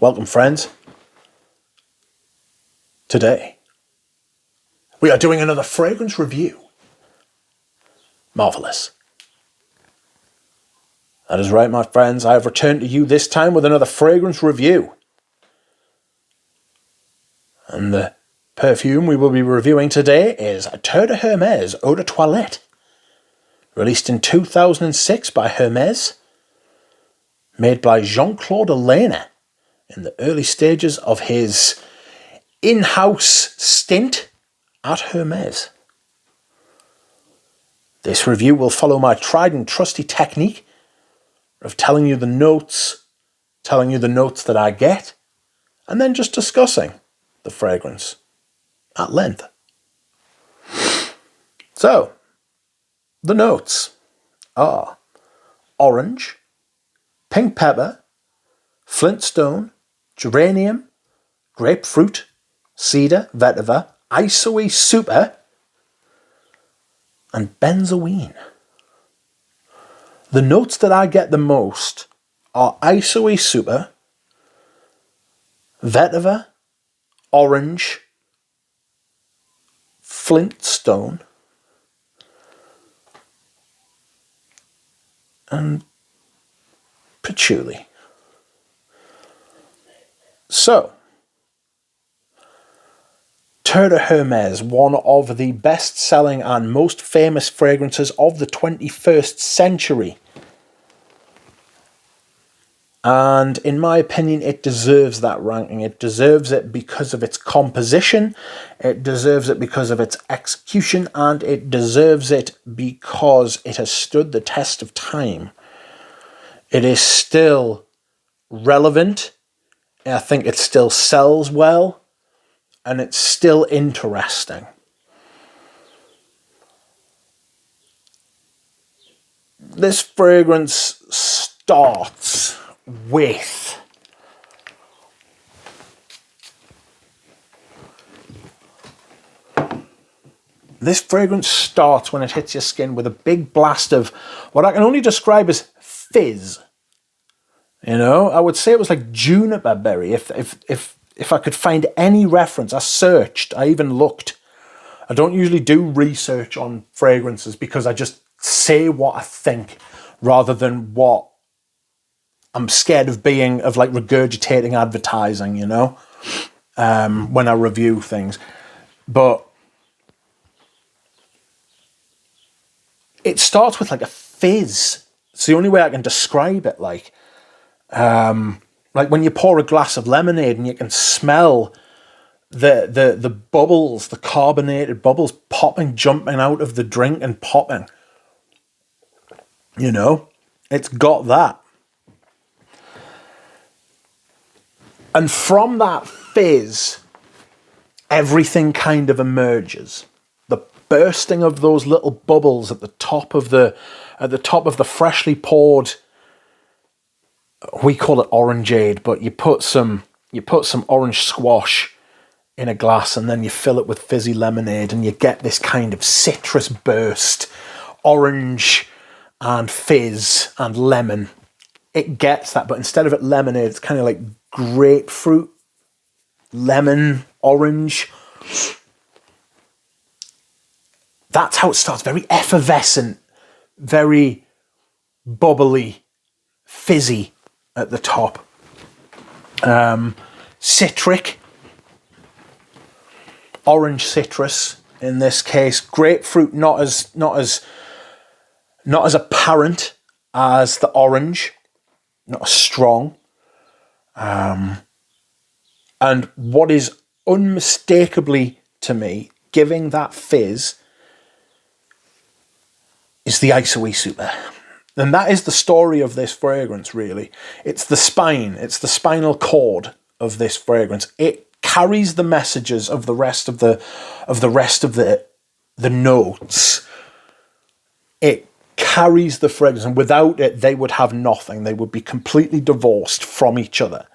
Welcome, friends. Today, we are doing another fragrance review. Marvelous. That is right, my friends. I have returned to you this time with another fragrance review. And the perfume we will be reviewing today is Terre D'Hermès Eau de Toilette. Released in 2006 by Hermès. Made by Jean-Claude Elena in the early stages of his in-house stint at Hermès. This review will follow my tried and trusty technique of telling you the notes that I get, and then just discussing the fragrance at length. So, the notes are orange, pink pepper, flintstone, geranium, grapefruit, cedar, vetiver, isoe super, and benzoin. The notes that I get the most are isoe super, vetiver, orange, flintstone, and patchouli. So, Terre D'Hermès, one of the best-selling and most famous fragrances of the 21st century. And in my opinion, it deserves that ranking. It deserves it because of its composition, it deserves it because of its execution, and it deserves it because it has stood the test of time. It is still relevant. I think it still sells well, and it's still interesting. This fragrance starts with when it hits your skin with a big blast of what I can only describe as fizz. You know, I would say it was like juniper berry. If I could find any reference, I searched, I even looked. I don't usually do research on fragrances because I just say what I think rather than what I'm scared of like regurgitating advertising, you know, when I review things. But it starts with like a fizz. It's the only way I can describe it, like when you pour a glass of lemonade and you can smell the bubbles, the carbonated bubbles popping, jumping out of the drink and popping. You know, it's got that. And from that fizz, everything kind of emerges. The bursting of those little bubbles at the top of the freshly poured, we call it orangeade, but you put some orange squash in a glass and then you fill it with fizzy lemonade and you get this kind of citrus burst, orange and fizz and lemon. It gets that, but instead of it lemonade, it's kind of like grapefruit, lemon, orange. That's how it starts. Very effervescent, very bubbly, fizzy at the top. Citric, orange citrus in this case. Grapefruit not as apparent as the orange, not as strong. And what is unmistakably to me giving that fizz is the isoe super. And that is the story of this fragrance, really. It's the spinal cord of this fragrance. It carries the messages of the rest of the notes. It carries the fragrance, and without it, they would have nothing. They would be completely divorced from each other.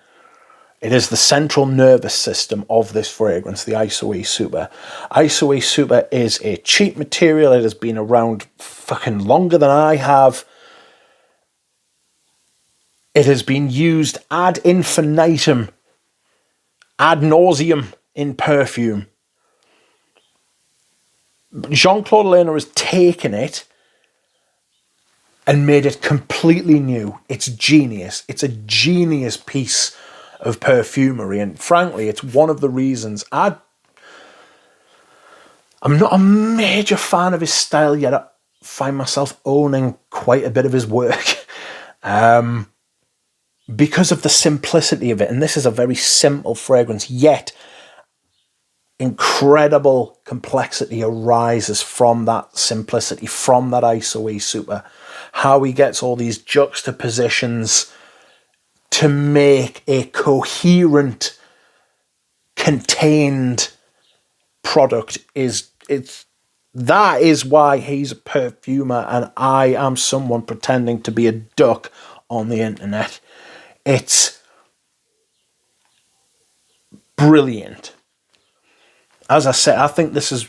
It is the central nervous system of this fragrance, the isoe super. Isoe super is a cheap material. It has been around fucking longer than I have. It has been used ad infinitum, ad nauseum in perfume. Jean-Claude Ellena has taken it and made it completely new. It's genius. It's a genius piece of perfumery, and frankly, it's one of the reasons I'm not a major fan of his style yet. I find myself owning quite a bit of his work because of the simplicity of it. And this is a very simple fragrance, yet incredible complexity arises from that simplicity, from that ISOE super. How he gets all these juxtapositions to make a coherent, contained product that is why he's a perfumer and I am someone pretending to be a duck on the internet. It's brilliant. As I said, I think this is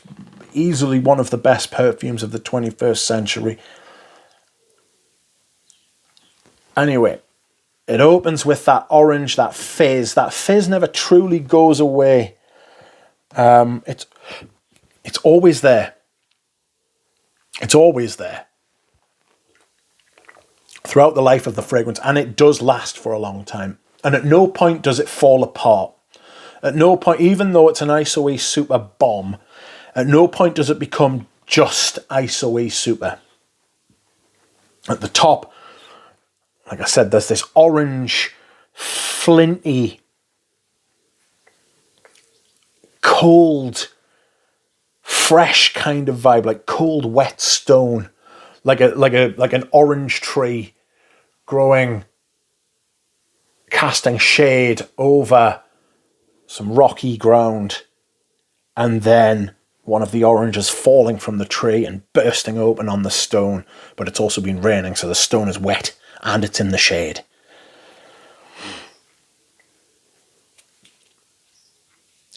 easily one of the best perfumes of the 21st century. Anyway, it opens with that orange, that fizz. That fizz never truly goes away. It's always there. It's always there throughout the life of the fragrance, and it does last for a long time. And at no point does it fall apart. At no point, even though it's an ISOE super bomb, at no point does it become just ISOE super. At the top, like I said, there's this orange, flinty, cold, fresh kind of vibe, like cold, wet stone, like an orange tree growing, casting shade over some rocky ground, and then one of the oranges falling from the tree and bursting open on the stone. But it's also been raining, so the stone is wet and it's in the shade.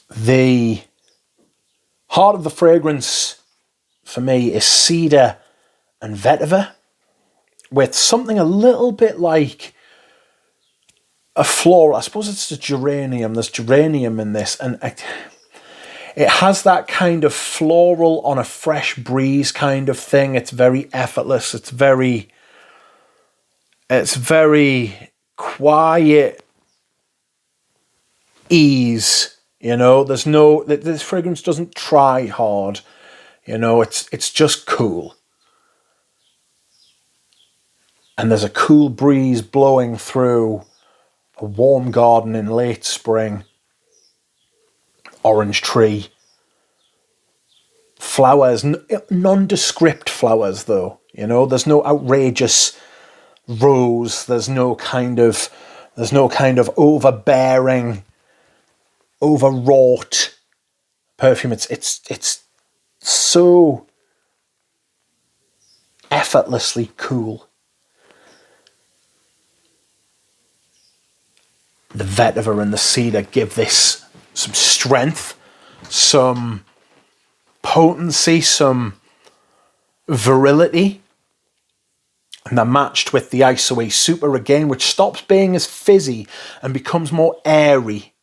The heart of the fragrance for me is cedar and vetiver, with something a little bit like a floral. I suppose it's the geranium. There's geranium in this, and it has that kind of floral on a fresh breeze kind of thing. It's very effortless. It's very quiet ease. You know, this fragrance doesn't try hard. You know, it's just cool. And there's a cool breeze blowing through a warm garden in late spring. Orange tree. Flowers, nondescript flowers though. You know, there's no outrageous rose. There's no kind of overbearing, overwrought perfume. It's so effortlessly cool. The vetiver and the cedar give this some strength, some potency, some virility. And they're matched with the ISOE super again, which stops being as fizzy and becomes more airy.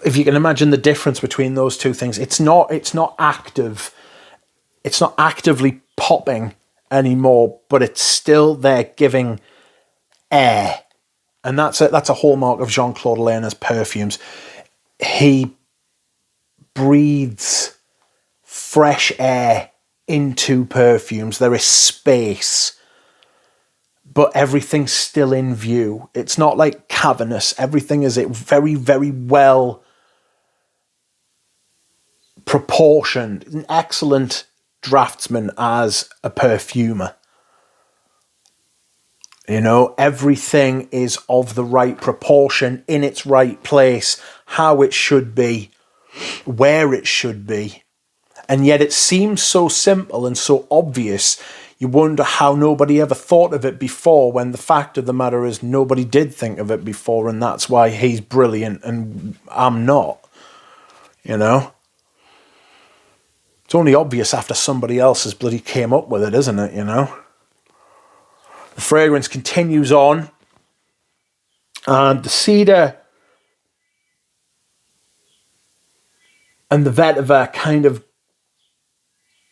If you can imagine the difference between those two things, it's not active. It's not actively popping anymore, but it's still there giving air. And that's a hallmark of Jean-Claude Ellena's perfumes. He breathes fresh air into perfumes. There is space, but everything's still in view. It's not like cavernous. Everything is very, very well proportioned. An excellent draftsman as a perfumer. You know, everything is of the right proportion, in its right place, how it should be, where it should be. And yet it seems so simple and so obvious. You wonder how nobody ever thought of it before, when the fact of the matter is nobody did think of it before, and that's why he's brilliant and I'm not. You know? It's only obvious after somebody else has bloody came up with it, isn't it, you know? The fragrance continues on And the cedar and the vetiver kind of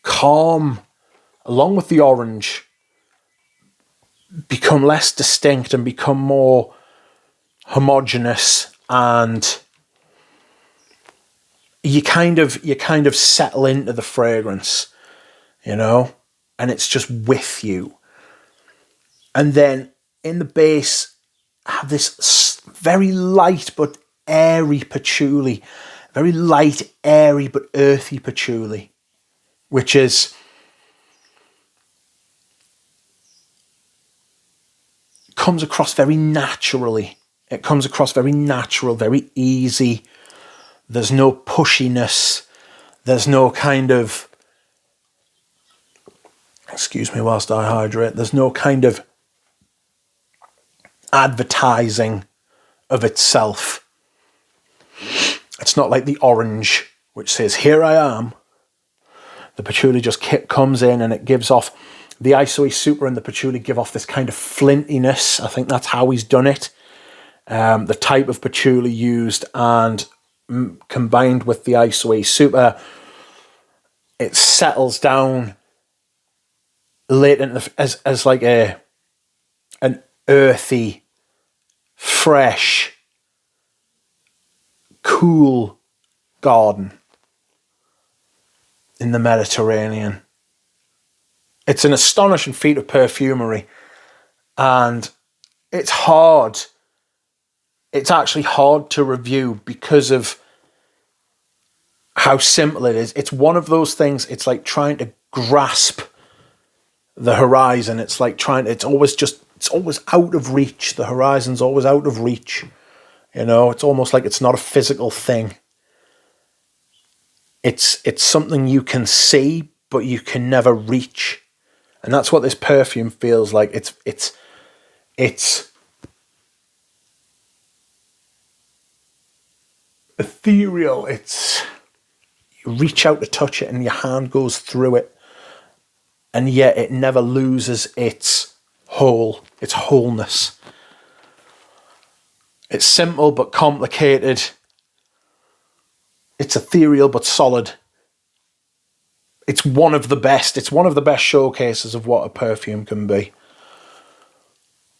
calm, along with the orange, become less distinct and become more homogeneous, and you kind of settle into the fragrance, you know, and it's just with you. And then in the base, I have this very light but airy patchouli, very light, airy but earthy patchouli, which comes across very naturally. It comes across very natural, very easy. There's no pushiness. There's no kind of, excuse me whilst I hydrate, there's no kind of advertising of itself. It's not like the orange, which says, here I am. The patchouli just comes in and it gives off, the Isoe Super and the patchouli give off this kind of flintiness. I think that's how he's done it. The type of patchouli used and combined with the Isoe Super, it settles down late in as like an earthy, fresh, cool garden in the Mediterranean. It's an astonishing feat of perfumery, and it's hard. It's actually hard to review because of how simple it is. It's one of those things, it's like trying to grasp the horizon. It's like it's always out of reach. The horizon's always out of reach. You know, it's almost like it's not a physical thing. It's something you can see, but you can never reach. And that's what this perfume feels like. It's ethereal. You reach out to touch it and your hand goes through it, and yet it never loses its wholeness. It's simple but complicated. It's ethereal but solid. It's one of the best. It's one of the best showcases of what a perfume can be.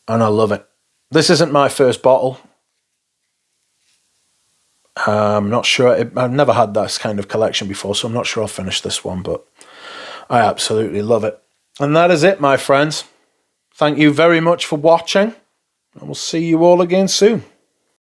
And I love it. This isn't my first bottle. I'm not sure. I've never had this kind of collection before, so I'm not sure I'll finish this one, but I absolutely love it. And that is it, my friends. Thank you very much for watching, and we'll see you all again soon.